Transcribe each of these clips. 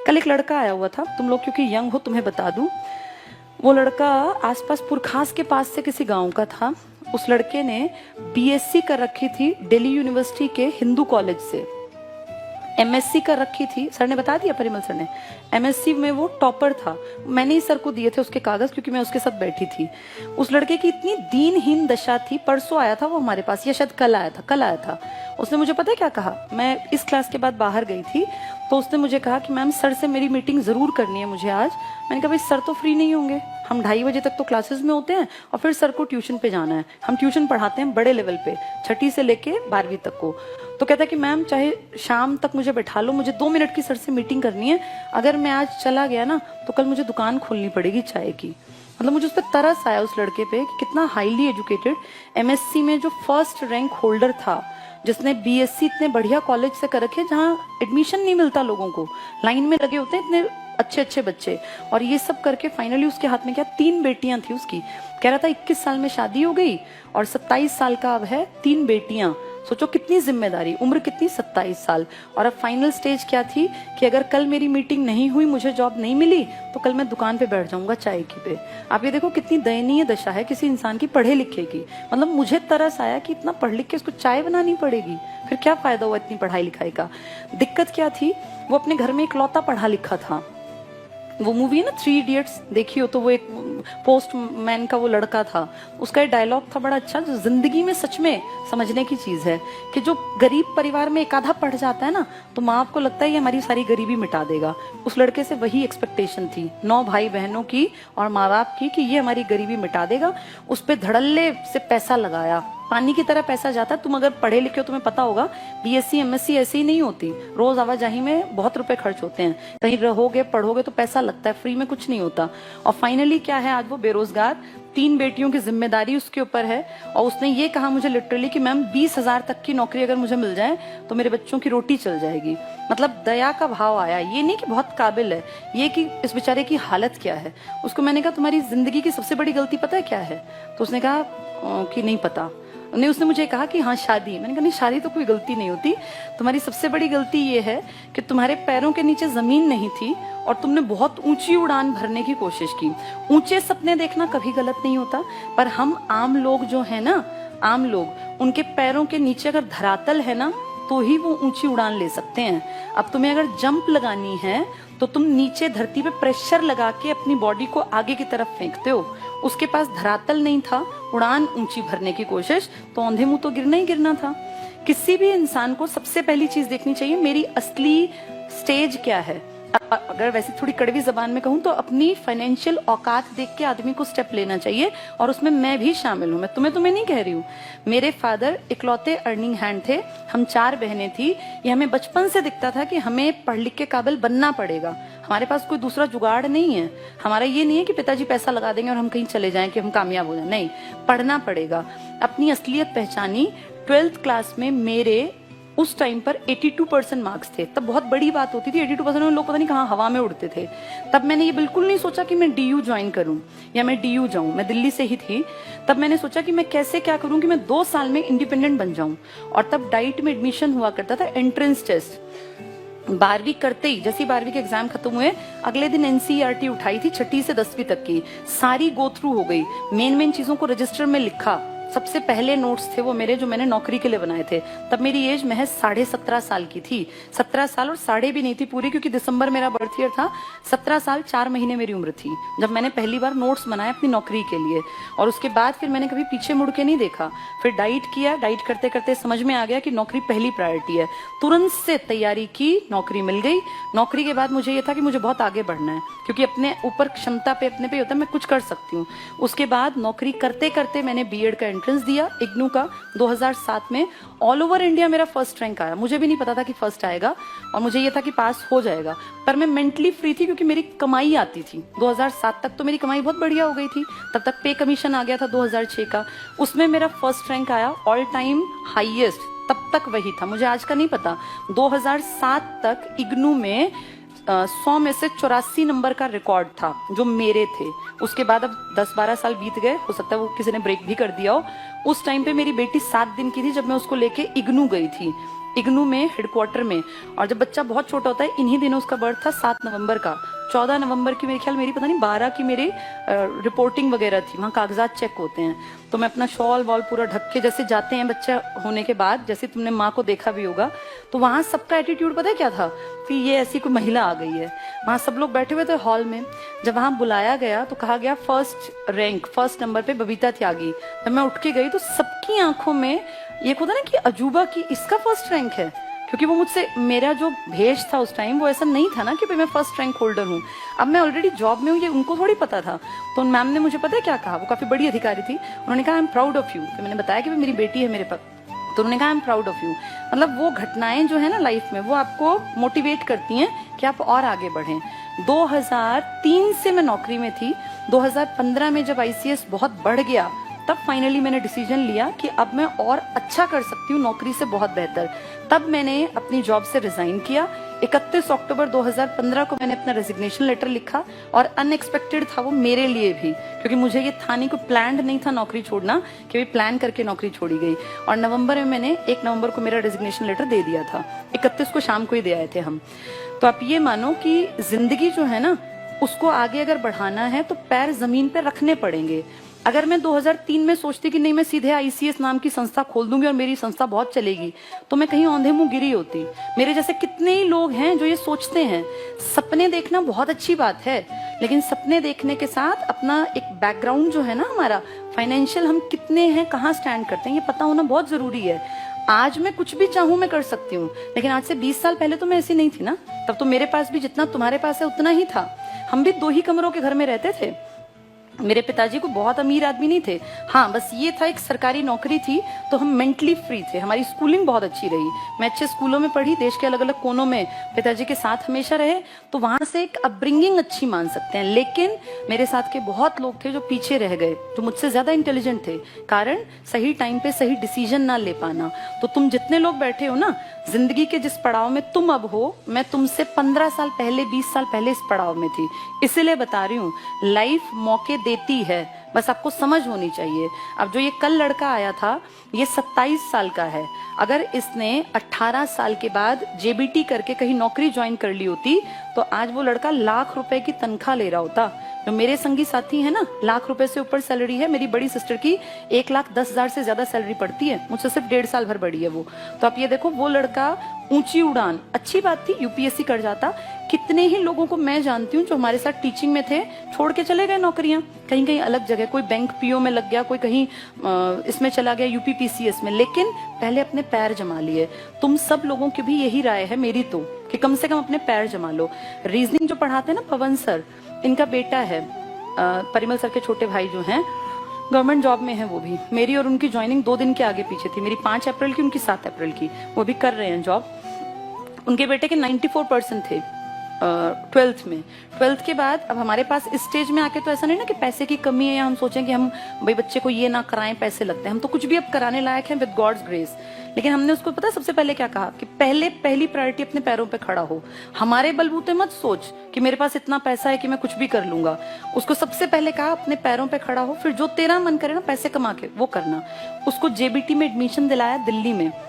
कल एक लड़का आया हुआ था, तुम लोग क्योंकि यंग हो तुम्हें बता दूं, वो लड़का आसपास पुरखास के पास से किसी गांव का था। उस लड़के ने बीएससी कर रखी थी दिल्ली यूनिवर्सिटी के हिंदू कॉलेज से, एमएससी कर रखी थी, सर ने बता दिया, परिमल सर ने। एमएससी में वो टॉपर था। मैंने ही सर को दिए थे उसके कागज, क्योंकि मैं उसके साथ बैठी थी। उस लड़के की इतनी दीनहीन दशा थी, परसों आया था वो हमारे पास, या शायद कल आया था। उसने मुझे पता है क्या कहा, मैं इस क्लास के बाद बाहर गई थी, तो उसने मुझे कहा कि मैम सर से मेरी मीटिंग जरूर करनी है मुझे आज। मैंने कहा भाई सर तो फ्री नहीं होंगे, हम 2:30 बजे तक तो क्लासेस में होते हैं और फिर सर को ट्यूशन पे जाना है। हम ट्यूशन पढ़ाते हैं बड़े लेवल पे, 6ठी से लेके 12वीं तक को। तो कहता कि मैम चाहे शाम तक मुझे बैठा लो, मुझे 2 मिनट की सर से मीटिंग करनी है। अगर मैं आज चला गया ना तो कल मुझे दुकान खोलनी पड़ेगी चाय की। मतलब मुझे उस पर तरस आया उस लड़के पे कि कितना हाईली एजुकेटेड, एमएससी में जो फर्स्ट रैंक होल्डर था, जिसने बीएससी इतने बढ़िया कॉलेज से कर रखे जहाँ एडमिशन नहीं मिलता लोगों को, लाइन में लगे होते हैं इतने अच्छे अच्छे बच्चे, और ये सब करके फाइनली उसके हाथ में क्या 3 बेटियां थी उसकी। कह रहा था 21 साल में शादी हो गई और 27 साल का अब है, 3 बेटियां। सोचो कितनी जिम्मेदारी, उम्र कितनी, 27 साल। और अब फाइनल स्टेज क्या थी कि अगर कल मेरी मीटिंग नहीं हुई, मुझे जॉब नहीं मिली, तो कल मैं दुकान पे बैठ जाऊंगा चाय की पे। आप ये देखो कितनी दयनीय दशा है किसी इंसान की पढ़े लिखे की। मतलब मुझे तरस आया कि इतना पढ़ लिख के उसको चाय बनानी पड़ेगी, फिर क्या फायदा हुआ इतनी पढ़ाई लिखाई का। दिक्कत क्या थी, वो अपने घर में इकलौता पढ़ा लिखा था। वो मूवी है ना 3 इडियट्स, देखी हो तो, वो एक पोस्टमैन का वो लड़का था, उसका एक डायलॉग था बड़ा अच्छा, जो जिंदगी में सच में समझने की चीज है कि जो गरीब परिवार में एक आधा पढ़ जाता है ना, तो माँ बाप को लगता है ये हमारी सारी गरीबी मिटा देगा। उस लड़के से वही एक्सपेक्टेशन थी 9 भाई बहनों की और माँ बाप की कि ये हमारी गरीबी मिटा देगा। उस पर धड़ल्ले से पैसा लगाया, पानी की तरह पैसा जाता है। तुम अगर पढ़े लिखे हो तुम्हें पता होगा, बीएससी एमएससी ऐसी ही नहीं होती, रोज आवाजाही में बहुत रुपए खर्च होते हैं, कहीं रहोगे पढ़ोगे तो पैसा लगता है, फ्री में कुछ नहीं होता। और फाइनली क्या है, आज वो बेरोजगार, 3 बेटियों की जिम्मेदारी उसके ऊपर है। और उसने ये कहा मुझे लिटरली कि मैम 20,000 तक की नौकरी अगर मुझे मिल जाए तो मेरे बच्चों की रोटी चल जाएगी। मतलब दया का भाव आया, ये नहीं कि बहुत काबिल है, ये कि इस बेचारे की हालत क्या है। उसको मैंने कहा तुम्हारी जिंदगी की सबसे बड़ी गलती पता है क्या है, तो उसने कहा कि नहीं पता। नहीं, उसने मुझे कहा कि हाँ शादी। मैंने कहा नहीं, शादी तो कोई गलती नहीं होती, तुम्हारी सबसे बड़ी गलती ये है कि तुम्हारे पैरों के नीचे जमीन नहीं थी और तुमने बहुत ऊंची उड़ान भरने की कोशिश की। ऊंचे सपने देखना कभी गलत नहीं होता, पर हम आम लोग जो है ना, आम लोग, उनके पैरों के नीचे अगर धरातल है ना तो ही वो ऊंची उड़ान ले सकते हैं। अब तुम्हें अगर जंप लगानी है तो तुम नीचे धरती पे प्रेशर लगा के अपनी बॉडी को आगे की तरफ फेंकते हो। उसके पास धरातल नहीं था, उड़ान ऊंची भरने की कोशिश, तो औंधे मुंह तो गिरना ही गिरना था। किसी भी इंसान को सबसे पहली चीज देखनी चाहिए, मेरी असली स्टेज क्या है। अगर वैसे थोड़ी कड़वी जबान में कहूं तो अपनी फाइनेंशियल औकात देख के आदमी को स्टेप लेना चाहिए, और उसमें मैं भी शामिल हूं। मैं तुम्हें नहीं कह रही हूँ, मेरे फादर इकलौते अर्निंग हैंड थे, हम 4 बहनें थी। ये हमें बचपन से दिखता था कि हमें पढ़ लिख के काबिल बनना पड़ेगा, हमारे पास कोई दूसरा जुगाड़ नहीं है। हमारा ये नहीं है कि पिताजी पैसा लगा देंगे और हम कहीं चले जाएं कि हम कामयाब हो जाए, नहीं, पढ़ना पड़ेगा। अपनी असलियत पहचानी। 12th क्लास में मेरे उस टाइम पर 82% मार्क्स थे, तब बहुत बड़ी बात होती थी। 82% में लोग पता नहीं कहाँ हवा में उड़ते थे। तब मैंने ये बिल्कुल नहीं सोचा कि मैं डीयू ज्वाइन करूं या मैं डीयू जाऊं, मैं दिल्ली से ही थी। तब मैंने सोचा कि मैं कैसे क्या करूं कि मैं 2 साल में इंडिपेंडेंट बन जाऊं। और तब डाइट में एडमिशन हुआ करता था, एंट्रेंस टेस्ट। 12वीं करते ही, जैसे 12वीं के एग्जाम खत्म हुए, अगले दिन एनसीईआरटी उठाई थी 6ठी से 10वीं तक की, सारी गो थ्रू हो गई, मेन चीजों को रजिस्टर में लिखा। सबसे पहले नोट्स थे वो मेरे, जो मैंने नौकरी के लिए बनाए थे। तब मेरी एज महज 17.5 साल की थी, 17 साल और साढ़े भी नहीं थी पूरी, क्योंकि दिसंबर मेरा बर्थ ईयर था। 17 साल 4 महीने मेरी उम्र थी जब मैंने पहली बार नोट्स बनाए अपनी नौकरी के लिए। और उसके बाद फिर मैंने कभी पीछे मुड़ के नहीं देखा। फिर डाइट किया, डाइट करते करते समझ में आ गया कि नौकरी पहली प्रायोरिटी है। तुरंत से तैयारी की, नौकरी मिल गई। नौकरी के बाद मुझे ये था कि मुझे बहुत आगे बढ़ना है, क्योंकि अपने ऊपर क्षमता पे अपने पे होता है, मैं कुछ कर सकती हूँ। उसके बाद नौकरी करते करते मैंने बीएड का एंट्रेंस दिया इग्नू का 2007 में। ऑल ओवर इंडिया मेरा फर्स्ट रैंक आया। मुझे भी नहीं पता था कि फर्स्ट आएगा, और मुझे ये था कि पास हो जाएगा, पर मैं मेंटली फ्री थी क्योंकि मेरी कमाई आती थी। 2007 तक तो मेरी कमाई बहुत बढ़िया हो गई थी। तब तक पे कमीशन आ गया था 2006 का, उसमें मेरा फर्स्ट रैंक आया, ऑल टाइम हाईएस्ट। तब तक वही था, मुझे आज का नहीं पता। 2007 तक इग्नू में 100 में से 84 नंबर का रिकॉर्ड था जो मेरे थे। उसके बाद अब 10-12 साल बीत गए, हो सकता है वो किसी ने ब्रेक भी कर दिया हो। उस टाइम पे मेरी बेटी 7 दिन की थी जब मैं उसको लेके इग्नू गई थी। इग्नू में हेडक्वार्टर में। और जब बच्चा बहुत छोटा होता है, इन्हीं दिनों उसका बर्थ था 7 नवंबर का, 14 नवंबर की मेरे ख्याल मेरी पता नहीं 12 की मेरी रिपोर्टिंग वगैरह थी, वहाँ कागजात चेक होते हैं। तो मैं अपना शॉल वॉल पूरा ढक के जैसे जाते हैं बच्चा होने के बाद, जैसे तुमने माँ को देखा भी होगा, तो वहाँ सबका एटीट्यूड पता है क्या था कि ये ऐसी कोई महिला आ गई है। वहाँ सब लोग बैठे हुए थे हॉल में। जब वहाँ बुलाया गया तो कहा गया फर्स्ट नंबर पे बबीता त्यागी। जब मैं उठ के गई तो सबकी आंखों में ये होता ना कि अजूबा की इसका फर्स्ट रैंक है, क्योंकि वो मुझसे, मेरा जो भेष था उस टाइम वो ऐसा नहीं था ना कि मैं फर्स्ट रैंक होल्डर हूँ। अब मैं ऑलरेडी जॉब में हूँ, ये उनको थोड़ी पता था। तो उन मैम ने मुझे पता है क्या कहा, वो काफी बड़ी अधिकारी थी, उन्होंने कहा I am proud of you. तो मैंने बताया कि मेरी बेटी है मेरे पास, तो उन्होंने कहा I am proud of you. मतलब वो घटनाएं जो है ना लाइफ में, वो आपको मोटिवेट करती हैं कि आप और आगे बढ़ें। 2003 से मैं नौकरी में थी। 2015 में जब आईसीएस बहुत बढ़ गया, तब फाइनली मैंने डिसीजन लिया कि अब मैं और अच्छा कर सकती हूँ नौकरी से बहुत बेहतर। तब मैंने अपनी जॉब से रिजाइन किया। 31 अक्टूबर 2015 को मैंने अपना रेजिग्नेशन लेटर लिखा, और अनएक्सपेक्टेड था वो मेरे लिए भी, क्योंकि मुझे ये था नहीं, कोई प्लान्ड नहीं था नौकरी छोड़ना, कि प्लान करके नौकरी छोड़ी गई। और नवंबर में मैंने 1 नवंबर को मेरा रेजिग्नेशन लेटर दे दिया था, 31 को शाम को ही दे आए थे हम। तो आप ये मानो कि जिंदगी जो है ना, उसको आगे अगर बढ़ाना है तो पैर जमीन पे रखने पड़ेंगे। अगर मैं 2003 में सोचती कि नहीं मैं सीधे आईसीएस नाम की संस्था खोल दूंगी और मेरी संस्था बहुत चलेगी, तो मैं कहीं औंधे मुंह गिरी होती। मेरे जैसे कितने ही लोग हैं जो ये सोचते हैं। सपने देखना बहुत अच्छी बात है, लेकिन सपने देखने के साथ अपना एक बैकग्राउंड जो है ना हमारा फाइनेंशियल, हम कितने हैं, कहाँ स्टैंड करते हैं, ये पता होना बहुत जरूरी है। आज मैं कुछ भी चाहूं मैं कर सकती हूँ, लेकिन आज से 20 साल पहले तो मैं ऐसी नहीं थी ना। तब तो मेरे पास भी जितना तुम्हारे पास है उतना ही था। हम भी 2 ही कमरों के घर में रहते थे। मेरे पिताजी को बहुत अमीर आदमी नहीं थे, हाँ बस ये था एक सरकारी नौकरी थी, तो हम मेंटली फ्री थे। हमारी स्कूलिंग बहुत अच्छी रही, मैं अच्छे स्कूलों में पढ़ी, देश के अलग अलग कोनों में पिताजी के साथ हमेशा रहे, तो वहां से एक अपब्रिंगिंग अच्छी मान सकते हैं। लेकिन मेरे साथ के बहुत लोग थे जो पीछे रह गए, जो मुझसे ज्यादा इंटेलिजेंट थे, कारण सही टाइम पे सही डिसीजन ना ले पाना। तो तुम जितने लोग बैठे हो ना, जिंदगी के जिस पड़ाव में तुम अब हो, मैं तुमसे 15 साल पहले 20 साल पहले इस पड़ाव में थी। इसीलिए बता रही हूँ, लाइफ मौके देती है, बस आपको समझ होनी चाहिए। अब जो ये कल लड़का आया था, ये 27 साल का है। अगर इसने 18 साल के बाद जेबीटी करके कहीं नौकरी ज्वाइन कर ली होती, तो आज वो लड़का लाख रुपए की तनख्वाह ले रहा होता। जो मेरे संगी साथी है ना, लाख रुपए से ऊपर सैलरी है। मेरी बड़ी सिस्टर की 1,10,000 से ज्यादा सैलरी पड़ती है, मुझसे सिर्फ 1.5 साल भर बड़ी है वो। तो आप ये देखो, वो लड़का ऊंची उड़ान, अच्छी बात थी, यूपीएससी कर जाता। कितने ही लोगों को मैं जानती हूँ जो हमारे साथ टीचिंग में थे, छोड़ के चले गए नौकरियां, कहीं कहीं अलग जगह, कोई बैंक पीओ में लग गया, कोई कहीं इसमें चला गया यूपीपीसीएस में, लेकिन पहले अपने पैर जमा लिए। तुम सब लोगों की भी यही राय है मेरी तो, कि कम से कम अपने पैर जमा लो। रीजनिंग जो पढ़ाते हैं ना पवन सर, इनका बेटा है, परिमल सर के छोटे भाई जो हैं, गवर्नमेंट जॉब में है वो भी। मेरी और उनकी ज्वाइनिंग 2 दिन के आगे पीछे थी, मेरी 5 अप्रैल की, उनकी 7 अप्रैल की। वो भी कर रहे हैं जॉब। उनके बेटे के 94% थे 12th में। 12th के बाद अब हमारे पास इस स्टेज में आके तो ऐसा नहीं ना कि पैसे की कमी है, या हम सोचें कि हम भाई बच्चे को ये ना कराएं, पैसे लगते हैं। हम तो कुछ भी अब कराने लायक हैं विद गॉड्स ग्रेस। लेकिन हमने उसको पता सबसे पहले क्या कहा, कि पहली प्रायोरिटी अपने पैरों पे खड़ा हो। हमारे बलबूते मत सोच कि मेरे पास इतना पैसा है कि मैं कुछ भी कर लूंगा। उसको सबसे पहले कहा अपने पैरों पे खड़ा हो, फिर जो तेरा मन करे ना पैसे कमा के वो करना। उसको जेबीटी में एडमिशन दिलाया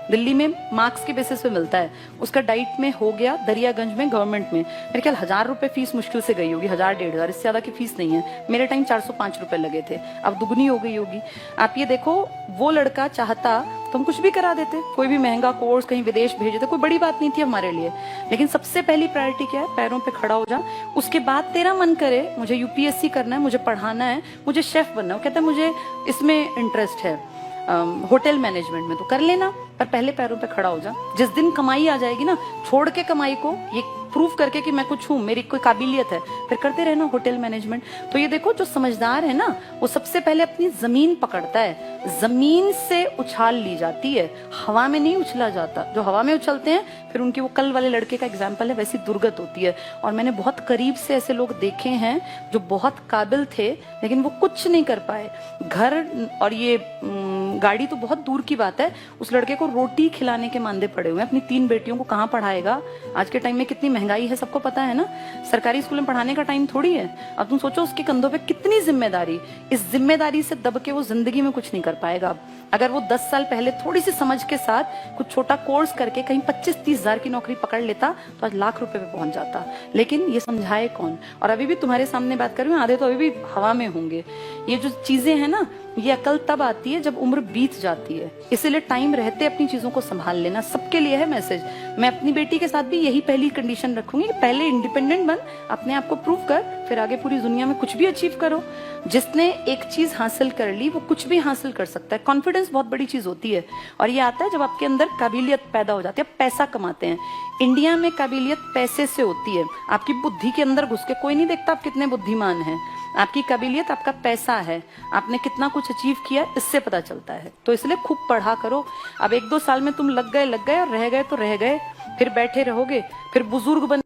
दिल्ली में मार्क्स के बेसिस पे मिलता है। उसका डाइट में हो गया दरियागंज में गवर्नमेंट में। मेरे ख्याल 1,000 रुपए फीस मुश्किल से गई होगी, 1,000-1,500, इससे ज्यादा की फीस नहीं है। मेरे टाइम 405 रुपए लगे थे, अब दुगनी हो गई होगी। आप ये देखो, वो लड़का चाहता तो हम कुछ भी करा देते, कोई भी महंगा कोर्स कहीं विदेश भेज देते, कोई बड़ी बात नहीं थी हमारे लिए। लेकिन सबसे पहली प्रायोरिटी क्या है, पैरों पे खड़ा हो जा। उसके बाद तेरा मन करे मुझे यूपीएससी करना है, मुझे पढ़ाना है, मुझे शेफ बनना है, वो कहता है मुझे इसमें इंटरेस्ट है, होटल मैनेजमेंट में, तो कर लेना, पर पहले पैरों पे खड़ा हो जा। जिस दिन कमाई आ जाएगी ना, छोड़ के कमाई को, ये प्रूफ करके कि मैं कुछ हूँ, मेरी कोई काबिलियत है, फिर करते रहना होटल मैनेजमेंट। तो ये देखो, जो समझदार है ना, वो सबसे पहले अपनी जमीन पकड़ता है। जमीन से उछाल ली जाती है, हवा में नहीं उछला जाता। जो हवा में उछलते हैं, फिर उनकी, वो कल वाले लड़के का एग्जाम्पल है, वैसी दुर्गत होती है। और मैंने बहुत करीब से ऐसे लोग देखे हैं जो बहुत काबिल थे, लेकिन वो कुछ नहीं कर पाए। घर और ये गाड़ी तो बहुत दूर की बात है, उस लड़के को रोटी खिलाने के मानदे पड़े हुए हैं। अपनी 3 बेटियों को कहाँ पढ़ाएगा? आज के टाइम में कितनी महंगाई है, सबको पता है ना। सरकारी स्कूल में पढ़ाने का टाइम थोड़ी है। अब तुम सोचो उसके कंधों पे कितनी जिम्मेदारी। इस जिम्मेदारी से दब के वो जिंदगी में कुछ नहीं कर पाएगा। अब अगर वो 10 साल पहले थोड़ी सी समझ के साथ कुछ छोटा कोर्स करके कहीं 25-30 हजार की नौकरी पकड़ लेता तो आज लाख रुपए पे पहुंच जाता। लेकिन ये समझाए कौन? और अभी भी तुम्हारे सामने बात कर रही हूँ, आधे तो अभी भी हवा में होंगे। ये जो चीजें हैं ना, ये अकल तब आती है जब उम्र बीत जाती है। इसीलिए टाइम रहते अपनी चीजों को संभाल लेना। सबके लिए है मैसेज। मैं अपनी बेटी के साथ भी यही पहली कंडीशन रखूंगी कि पहले इंडिपेंडेंट बन, अपने आप को प्रूव कर, फिर आगे पूरी दुनिया में कुछ भी अचीव करो। जिसने एक चीज हासिल कर ली वो कुछ भी हासिल कर सकता है। कॉन्फिडेंस बहुत बड़ी चीज होती है और ये आता है जब आपके अंदर काबिलियत पैदा हो जाती है, पैसा कमाते हैं। इंडिया में काबिलियत पैसे से होती है। आपकी बुद्धि के अंदर घुस के कोई नहीं देखता आप कितने बुद्धिमान हैं। आपकी काबिलियत आपका पैसा है, आपने कितना कुछ अचीव किया इससे पता चलता है। तो इसलिए खूब पढ़ा करो। अब 1-2 साल में तुम लग गए और रह गए तो रह गए, फिर बैठे रहोगे, फिर बुजुर्ग बन